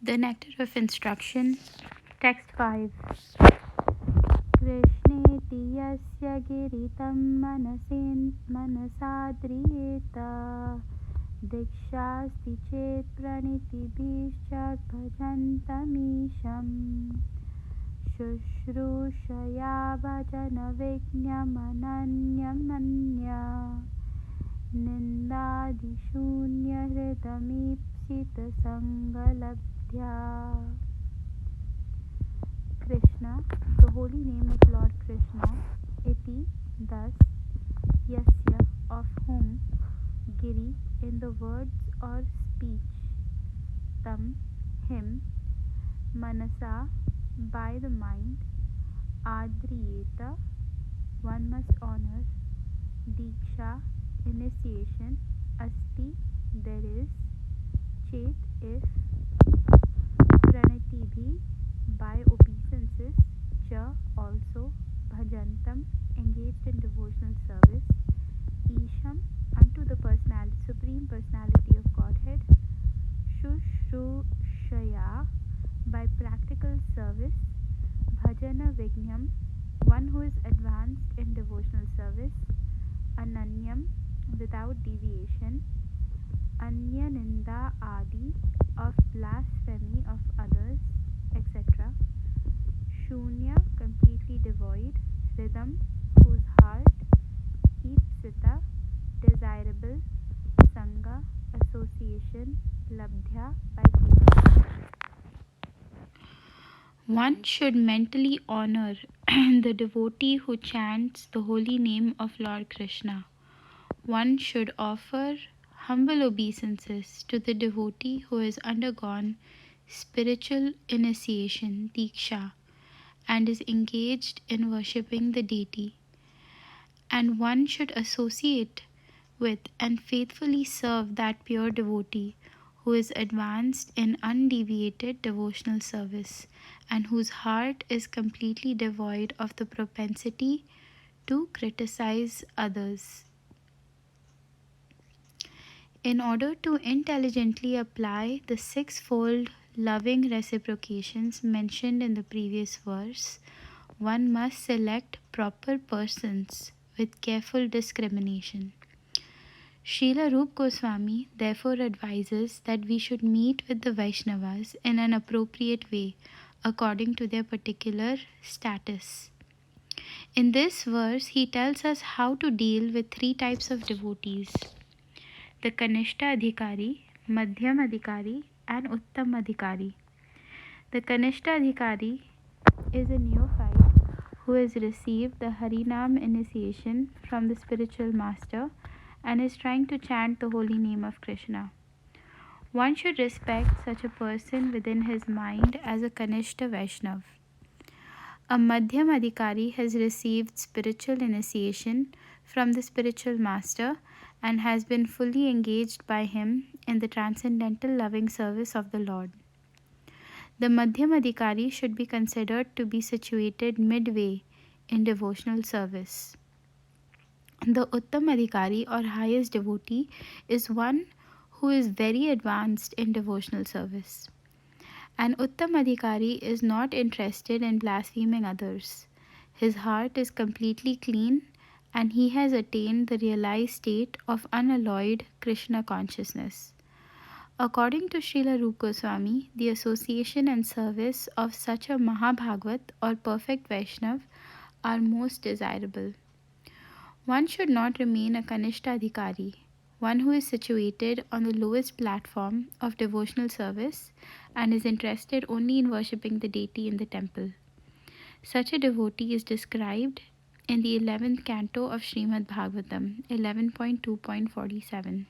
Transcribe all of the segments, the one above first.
The Nectar of Instruction, Text 5. कृष्णेति यस्य गिरितं मनसाद्रियेत दीक्षास्ति चेत् प्रणितिभिश्च भजन्तमीशम् शुश्रूषया भजनविज्ञमनन्यमन्य निन्दादिशून्यहृदमीप्सितसङ्गलब्ध्या. Krishna, the holy name of Lord Krishna, iti, thus, yasya, of whom, giri, in the words or speech, tam, him, manasa, by the mind, adriyeta, one must honor, diksha, initiation, asti, there is, chet, if, pranitibhi, by obeisances, cha, also, bhajantam, engaged in devotional service, isham, unto the Supreme Personality of Godhead, shushrushaya, by practical service, bhajana vignyam, one who is advanced in devotional service, ananyam, without deviation, anya ninda adi, of blasphemy of others, etc. Shunya, completely devoid, rhythm, whose heart, ipsita, desirable, sangha, association, labdhya, by gaining. One should mentally honor the devotee who chants the holy name of Lord Krishna. One should offer humble obeisances to the devotee who has undergone spiritual initiation, diksha, and is engaged in worshipping the deity. And one should associate with and faithfully serve that pure devotee who is advanced in undeviated devotional service and whose heart is completely devoid of the propensity to criticize others. In order to intelligently apply the sixfold loving reciprocations mentioned in the previous verse, one must select proper persons with careful discrimination. Srila Rup Goswami therefore advises that we should meet with the Vaishnavas in an appropriate way according to their particular status. In this verse, he tells us how to deal with three types of devotees: the Kanishta Adhikari, Madhyam Adhikari, and Uttam Adhikari. The Kanishta Adhikari is a neophyte who has received the Harinam initiation from the spiritual master and is trying to chant the holy name of Krishna. One should respect such a person within his mind as a Kanishta Vaishnav. A Madhyam Adhikari has received spiritual initiation from the spiritual master and has been fully engaged by him in the transcendental loving service of the Lord. The Madhyam Adhikari should be considered to be situated midway in devotional service. The Uttam Adhikari, or highest devotee, is one who is very advanced in devotional service. An Uttam Adhikari is not interested in blaspheming others. His heart is completely clean and he has attained the realized state of unalloyed Krishna consciousness. According to Srila Rupa Goswami, the association and service of such a Mahabhagavat or perfect Vaishnav are most desirable. One should not remain a Kanishta Adhikari, one who is situated on the lowest platform of devotional service and is interested only in worshipping the deity in the temple. Such a devotee is described in the 11th canto of Srimad Bhagavatam, 11.2.47.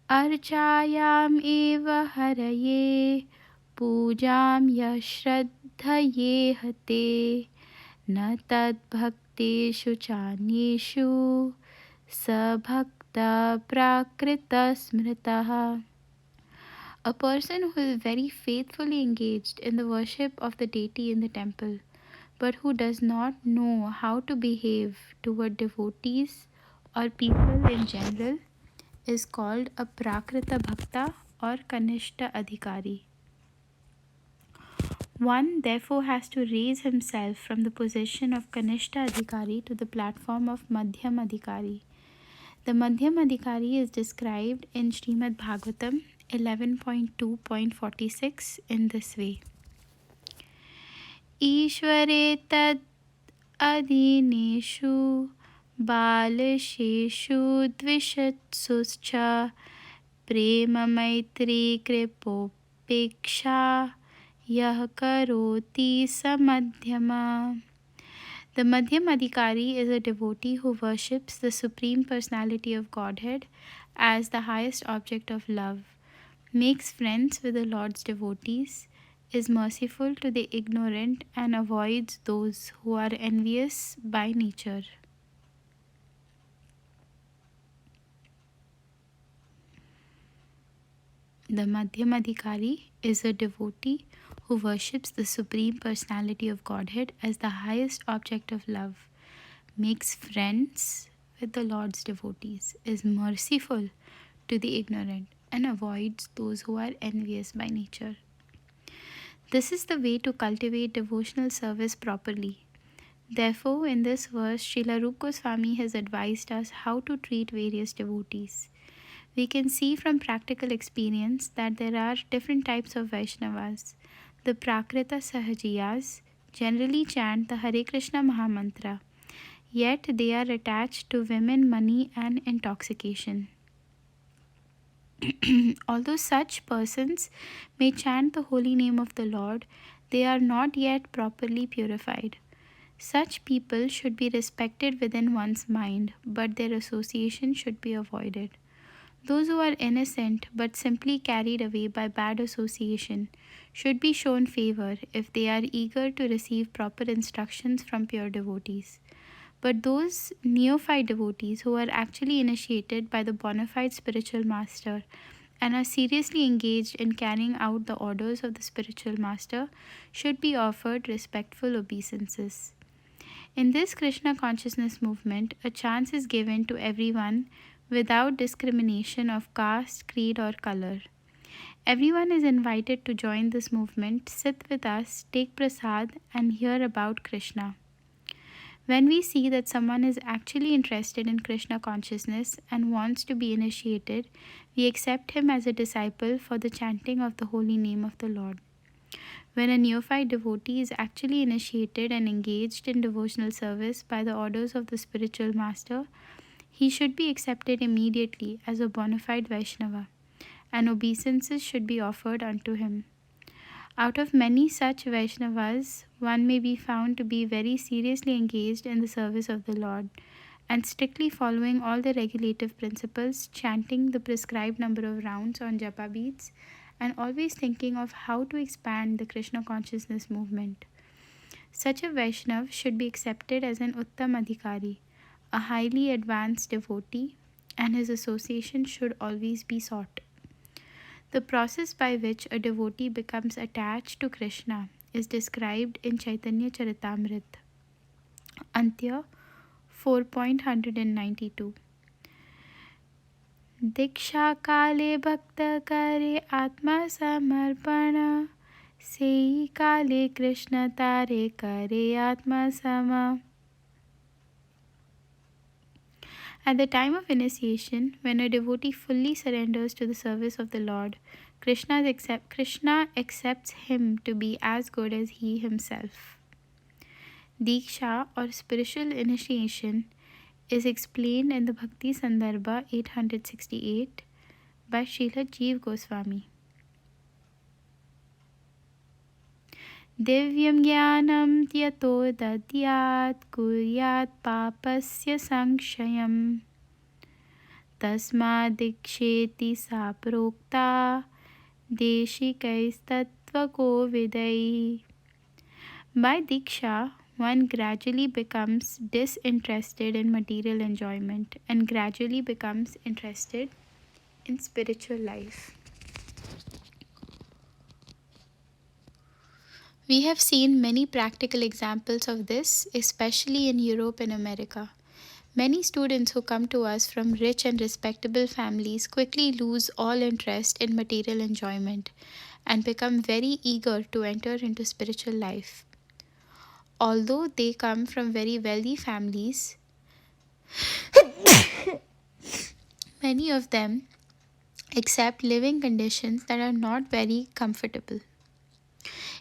Archayam eva haraye pujam yashraddhaye hate na tad bhakteshu chanyeshu sabhakta prakrita smritaha. A person who is very faithfully engaged in the worship of the deity in the temple, but who does not know how to behave toward devotees or people in general, is called a Prakrita Bhakta or Kanishta Adhikari. One therefore has to raise himself from the position of Kanishta Adhikari to the platform of Madhyam Adhikari. The Madhyam Adhikari is described in Srimad Bhagavatam 11.2.46 in this way. Ishvare tad adhineshu balesheshu dvishatsuscha prema maitri kripopeksha yah karoti samadhyama. The Madhyam Adhikari is a devotee who worships the Supreme Personality of Godhead as the highest object of love, makes friends with the Lord's devotees, is merciful to the ignorant, and avoids those who are envious by nature. The Madhyam Adhikari is a devotee who worships the Supreme Personality of Godhead as the highest object of love, makes friends with the Lord's devotees, is merciful to the ignorant, and avoids those who are envious by nature. This is the way to cultivate devotional service properly. Therefore, in this verse, Srila Rupa Goswami has advised us how to treat various devotees. We can see from practical experience that there are different types of Vaishnavas. The Prakrita Sahajiyas generally chant the Hare Krishna Mahamantra, yet they are attached to women, money, and intoxication. Although such persons may chant the holy name of the Lord, they are not yet properly purified. Such people should be respected within one's mind, but their association should be avoided. Those who are innocent but simply carried away by bad association should be shown favor if they are eager to receive proper instructions from pure devotees. But those neophyte devotees who are actually initiated by the bona fide spiritual master and are seriously engaged in carrying out the orders of the spiritual master should be offered respectful obeisances. In this Krishna consciousness movement, a chance is given to everyone without discrimination of caste, creed, or color. Everyone is invited to join this movement, sit with us, take prasad, and hear about Krishna. When we see that someone is actually interested in Krishna consciousness and wants to be initiated, we accept him as a disciple for the chanting of the holy name of the Lord. When a neophyte devotee is actually initiated and engaged in devotional service by the orders of the spiritual master, he should be accepted immediately as a bona fide Vaishnava, and obeisances should be offered unto him. Out of many such Vaishnavas, one may be found to be very seriously engaged in the service of the Lord and strictly following all the regulative principles, chanting the prescribed number of rounds on japa beads, and always thinking of how to expand the Krishna consciousness movement. Such a Vaishnav should be accepted as an Uttam Adhikari, a highly advanced devotee, and his association should always be sought. The process by which a devotee becomes attached to Krishna is described in Chaitanya Charitamrita, Antya 4.192. Diksha kale bhakta kare atma samarpana, sei kale Krishna tare kare atma sama. At the time of initiation, when a devotee fully surrenders to the service of the Lord, Krishna accepts him to be as good as he himself. Diksha or spiritual initiation is explained in the Bhakti Sandarbha 868 by Srila Jeev Goswami. Divyam jnanam yato dadyat kuryat papasya sankshayam tasma diksheti sa prokta deshikaistattva vidai. By Diksha, one gradually becomes disinterested in material enjoyment and gradually becomes interested in spiritual life. We have seen many practical examples of this, especially in Europe and America. Many students who come to us from rich and respectable families quickly lose all interest in material enjoyment and become very eager to enter into spiritual life. Although they come from very wealthy families, many of them accept living conditions that are not very comfortable.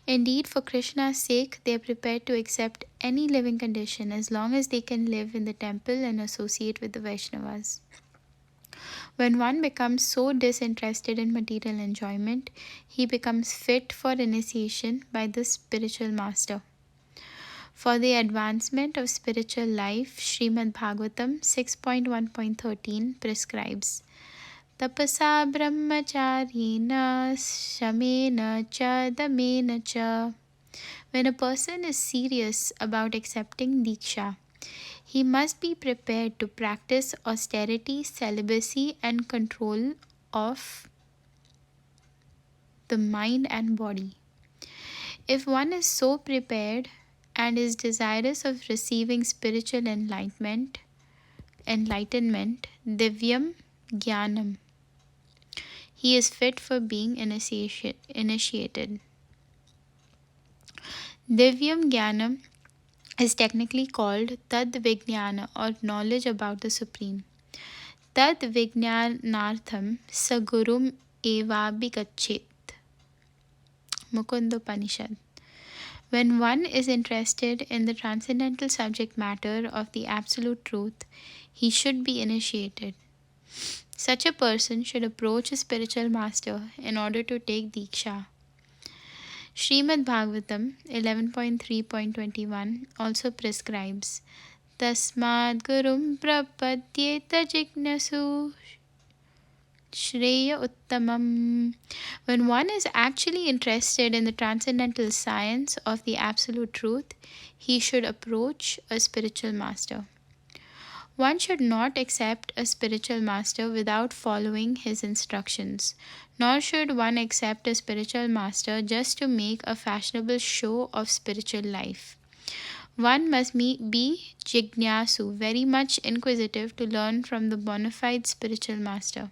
Indeed, for Krishna's sake, they are prepared to accept any living condition as long as they can live in the temple and associate with the Vaishnavas. When one becomes so disinterested in material enjoyment, he becomes fit for initiation by the spiritual master. For the advancement of spiritual life, Srimad Bhagavatam 6.1.13 prescribes Tapasa brahmacharina shamena cha damena cha. When a person is serious about accepting Diksha, he must be prepared to practice austerity, celibacy, and control of the mind and body. If one is so prepared and is desirous of receiving spiritual enlightenment, divyam jnanam, he is fit for being initiated. Divyam jnanam is technically called Tad Vijnana or knowledge about the Supreme. Tad Vijnanartham Sagurum Evabhigachet. Mukundopanishad. When one is interested in the transcendental subject matter of the Absolute Truth, he should be initiated. Such a person should approach a spiritual master in order to take Diksha. Srimad Bhagavatam 11.3.21 also prescribes Tasmad Gurum Prapadyeta Jignasu Shreya Uttamam. When one is actually interested in the transcendental science of the Absolute Truth, he should approach a spiritual master. One should not accept a spiritual master without following his instructions, nor should one accept a spiritual master just to make a fashionable show of spiritual life. One must be jignasu, very much inquisitive to learn from the bona fide spiritual master.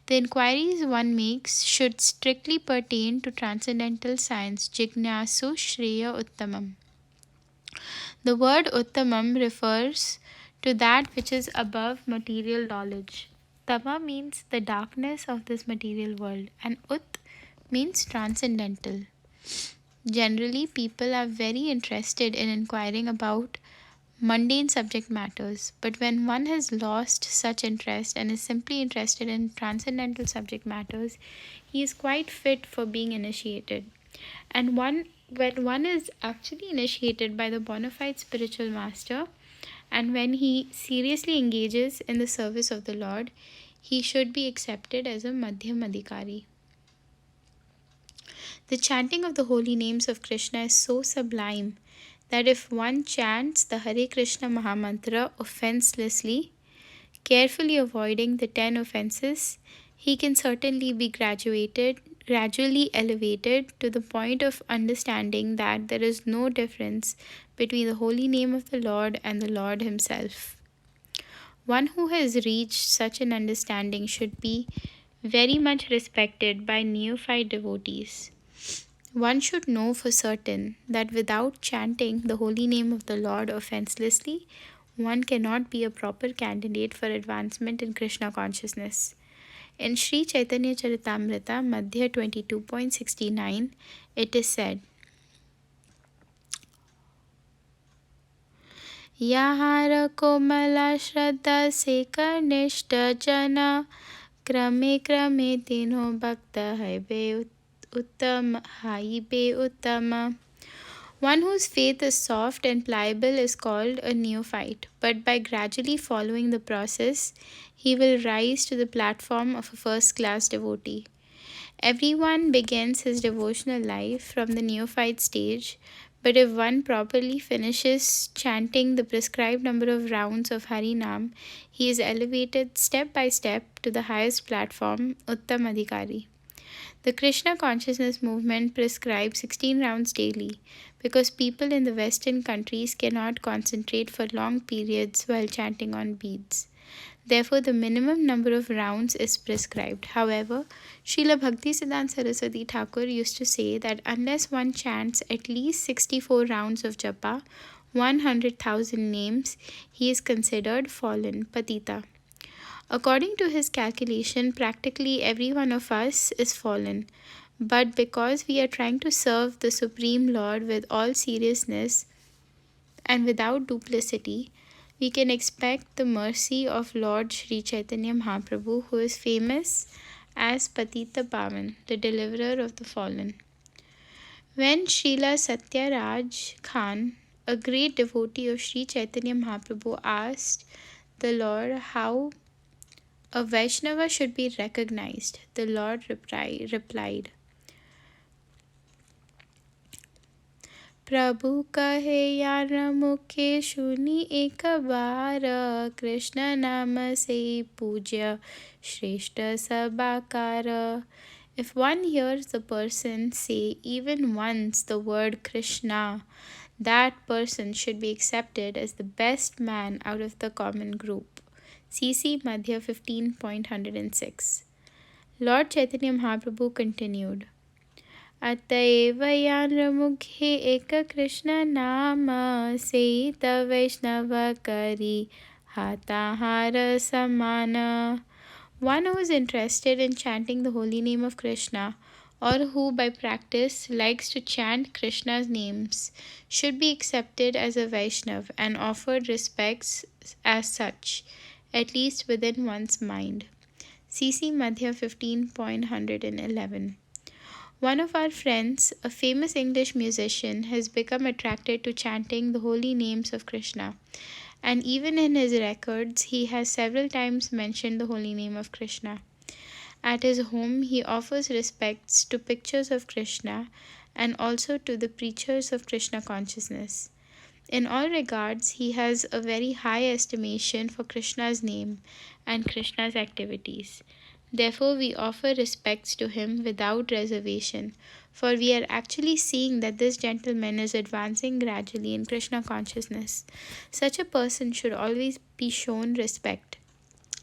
The inquiries one makes should strictly pertain to transcendental science, jignasu shreya uttamam. The word uttamam refers to that which is above material knowledge. Tama means the darkness of this material world, and ut means transcendental. Generally, people are very interested in inquiring about mundane subject matters, but when one has lost such interest and is simply interested in transcendental subject matters, he is quite fit for being initiated. And when one is actually initiated by the bona fide spiritual master, and when he seriously engages in the service of the Lord, he should be accepted as a Madhyam Adhikari. The chanting of the holy names of Krishna is so sublime that if one chants the Hare Krishna Mahamantra offenselessly, carefully avoiding the 10 offenses, he can certainly be gradually elevated to the point of understanding that there is no difference between the holy name of the Lord and the Lord himself. One who has reached such an understanding should be very much respected by neophyte devotees. One should know for certain that without chanting the holy name of the Lord offenselessly, one cannot be a proper candidate for advancement in Krishna consciousness. In Sri Chaitanya Charitamrita, Madhya 22.69, it is said, Yahara komala shraddha se karnishta jana krame krame tino bhakta haibe uttama. One whose faith is soft and pliable is called a neophyte, but by gradually following the process, he will rise to the platform of a first-class devotee. Everyone begins his devotional life from the neophyte stage, but if one properly finishes chanting the prescribed number of rounds of Harinam, he is elevated step by step to the highest platform, Uttam Adhikari. The Krishna consciousness movement prescribes 16 rounds daily because people in the Western countries cannot concentrate for long periods while chanting on beads. Therefore, the minimum number of rounds is prescribed. However, Srila Bhaktisiddhanta Saraswati Thakur used to say that unless one chants at least 64 rounds of japa, 100,000 names, he is considered fallen, patita. According to his calculation, practically every one of us is fallen. But because we are trying to serve the Supreme Lord with all seriousness and without duplicity, we can expect the mercy of Lord Sri Chaitanya Mahaprabhu, who is famous as Patita Pavan, the deliverer of the fallen. When Srila Satyaraj Khan, a great devotee of Sri Chaitanya Mahaprabhu, asked the Lord how a Vaishnava should be recognized, the Lord replied, प्रभु कहे यार मुखे सुनी एक बार कृष्ण नाम से पूज्य श्रेष्ठ सबाकार. If one hears the person say even once the word Krishna, that person should be accepted as the best man out of the common group. CC Madhya 15.106. Lord Chaitanya Mahaprabhu continued, अतएव यानमुखे एक कृष्ण नाम से वैष्णव करी हाताहार समान. One who is interested in chanting the holy name of Krishna, or who by practice likes to chant Krishna's names, should be accepted as a Vaishnav and offered respects as such, at least within one's mind. CC Madhya 15.111. One of our friends, a famous English musician, has become attracted to chanting the holy names of Krishna. And even in his records, he has several times mentioned the holy name of Krishna. At his home, he offers respects to pictures of Krishna and also to the preachers of Krishna consciousness. In all regards, he has a very high estimation for Krishna's name and Krishna's activities. Therefore, we offer respects to him without reservation, for we are actually seeing that this gentleman is advancing gradually in Krishna consciousness. Such a person should always be shown respect.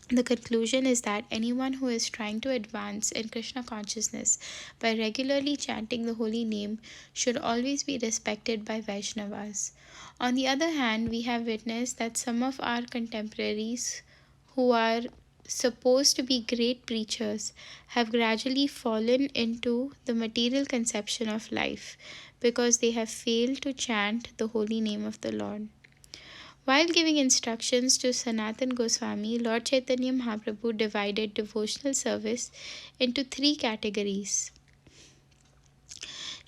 The conclusion is that anyone who is trying to advance in Krishna consciousness by regularly chanting the holy name should always be respected by Vaishnavas. On the other hand, we have witnessed that some of our contemporaries who are supposed to be great preachers have gradually fallen into the material conception of life because they have failed to chant the holy name of the Lord. While giving instructions to Sanatan Goswami, Lord Chaitanya Mahaprabhu divided devotional service into three categories.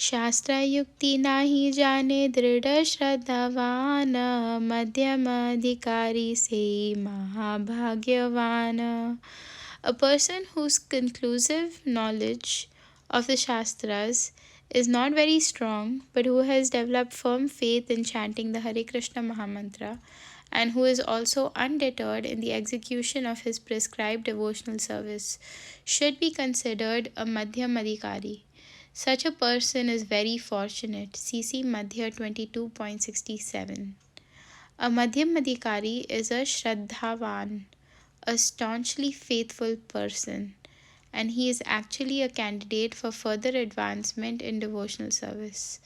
शास्त्र युक्ति नाही जाने दृढ़ श्रद्धावान मध्यम अधिकारी से महाभाग्यवान. A person whose conclusive knowledge of the Shastras is not very strong, but who has developed firm faith in chanting the Hare Krishna Mahamantra, and who is also undeterred in the execution of his prescribed devotional service, should be considered a Madhyam Adhikari. Such a person is very fortunate. CC Madhya 22.67. A Madhyam Adhikari is a Shraddhavan, a staunchly faithful person, and he is actually a candidate for further advancement in devotional service.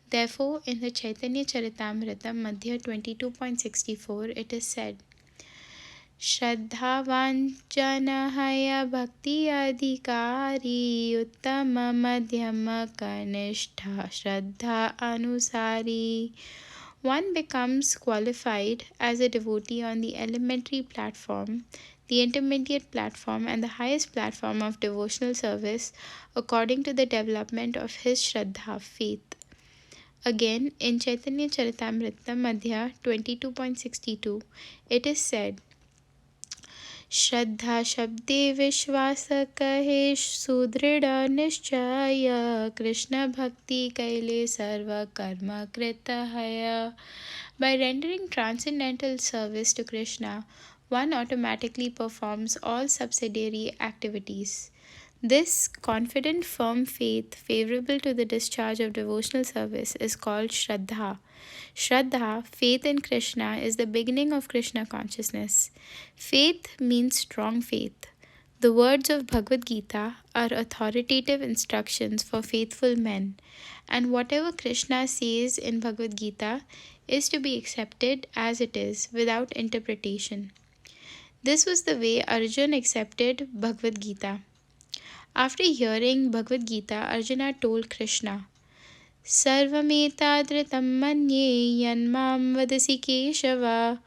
Therefore, in the Chaitanya Charitamrita Madhya 22.64, it is said, श्रद्धावाञ्चनहय भक्ति अधिकारी उत्तम मध्यम कनिष्ठा श्रद्धा अनुसारी. One becomes qualified as a devotee on the elementary platform, the intermediate platform, and the highest platform of devotional service according to the development of his Shraddha, faith. Again, in Chaitanya Charitamrita Madhya 22.62, it is said, श्रद्धा शब्दे विश्वास कहे सुदृढ़ निश्चय कृष्ण भक्ति कैले सर्व कर्म कृत है. By rendering transcendental service to Krishna, one automatically performs all subsidiary activities. This confident, firm faith, favorable to the discharge of devotional service, is called Shraddha. Shraddha, faith in Krishna, is the beginning of Krishna consciousness. Faith means strong faith. The words of Bhagavad Gita are authoritative instructions for faithful men, and whatever Krishna says in Bhagavad Gita is to be accepted as it is without interpretation. This was the way Arjun accepted Bhagavad Gita. After hearing Bhagavad Gita, Arjuna told Krishna, Sarvametadritam manye yanmam vadasi Keshava.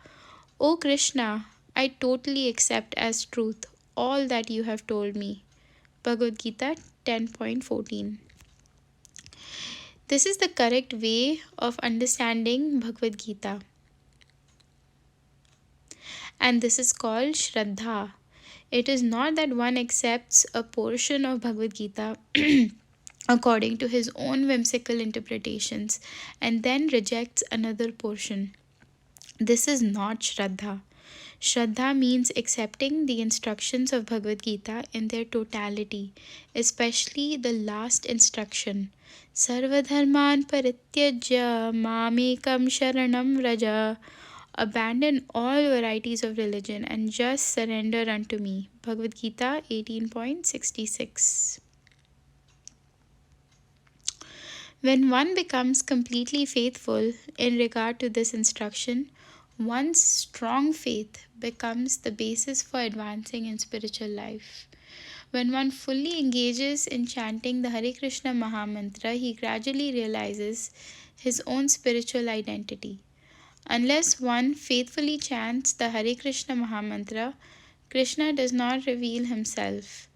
O Krishna, I totally accept as truth all that you have told me. Bhagavad Gita 10.14. This is the correct way of understanding Bhagavad Gita. And this is called Shraddha. It is not that one accepts a portion of Bhagavad Gita according to his own whimsical interpretations and then rejects another portion. This is not Shraddha. Shraddha means accepting the instructions of Bhagavad Gita in their totality, especially the last instruction. Sarvadharman parityajya mamekam sharanam vraja. Abandon all varieties of religion and just surrender unto me. Bhagavad Gita 18.66. When one becomes completely faithful in regard to this instruction, one's strong faith becomes the basis for advancing in spiritual life. When one fully engages in chanting the Hare Krishna Mahamantra, he gradually realizes his own spiritual identity. Unless one faithfully chants the Hare Krishna Mahamantra, Krishna does not reveal himself.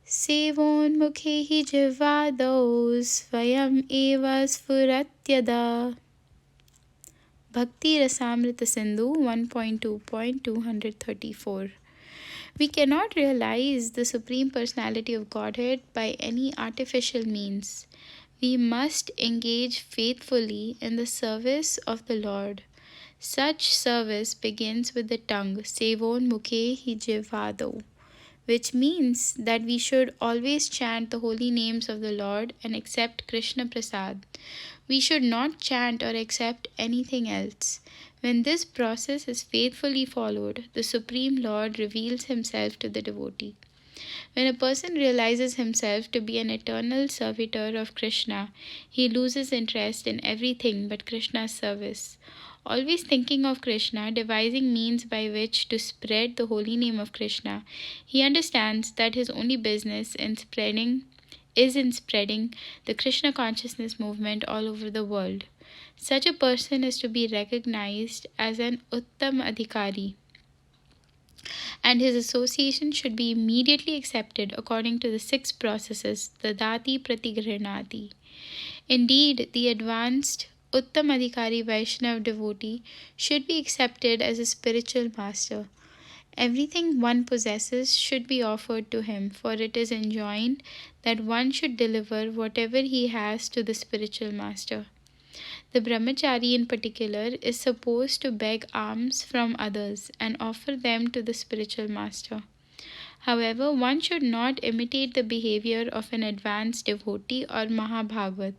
Sevon hi jivado svayam eva sfuratyada. Bhakti Rasamrita Sindhu 1.2.234. We cannot realize the Supreme Personality of Godhead by any artificial means. We must engage faithfully in the service of the Lord. Such service begins with the tongue, Sevon Mukhe hi Jivado, which means that we should always chant the holy names of the Lord and accept Krishna Prasad. We should not chant or accept anything else. When this process is faithfully followed, the Supreme Lord reveals himself to the devotee. When a person realizes himself to be an eternal servitor of Krishna, he loses interest in everything but Krishna's service. Always thinking of Krishna, devising means by which to spread the holy name of Krishna, he understands that his only business is in spreading the Krishna consciousness movement all over the world. Such a person is to be recognized as an Uttam Adhikari, and his association should be immediately accepted according to the 6 processes, Dadati Pratigrinati. Indeed, the advanced Uttam Adhikari Vaishnav devotee should be accepted as a spiritual master. Everything one possesses should be offered to him, for it is enjoined that one should deliver whatever he has to the spiritual master. The brahmachari in particular is supposed to beg alms from others and offer them to the spiritual master. However, one should not imitate the behavior of an advanced devotee or Mahabhagavat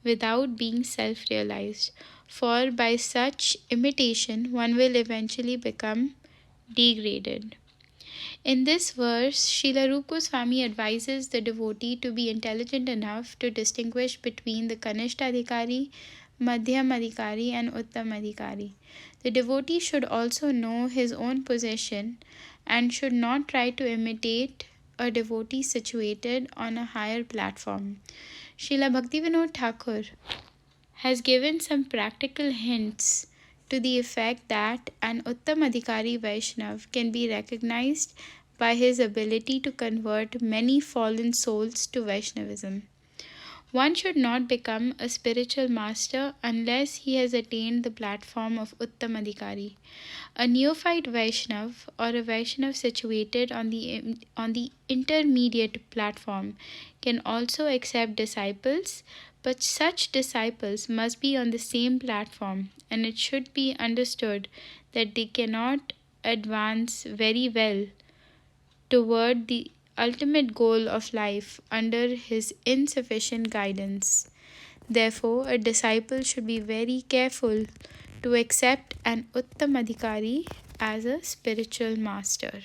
without being self-realized, for by such imitation one will eventually become degraded. In this verse, Srila Rupa Goswami advises the devotee to be intelligent enough to distinguish between the Kanishta Adhikari, Madhyam Adhikari and Uttam Adhikari. The devotee should also know his own position and should not try to imitate a devotee situated on a higher platform. Srila Bhaktivinoda Thakur has given some practical hints to the effect that an Uttam Adhikari Vaishnav can be recognized by his ability to convert many fallen souls to Vaishnavism. One should not become a spiritual master unless he has attained the platform of Uttam Adhikari. A neophyte Vaishnav or a Vaishnav situated on the intermediate platform can also accept disciples, but such disciples must be on the same platform, and it should be understood that they cannot advance very well toward the ultimate goal of life under his insufficient guidance. Therefore, a disciple should be very careful to accept an Uttamadhikari as a spiritual master.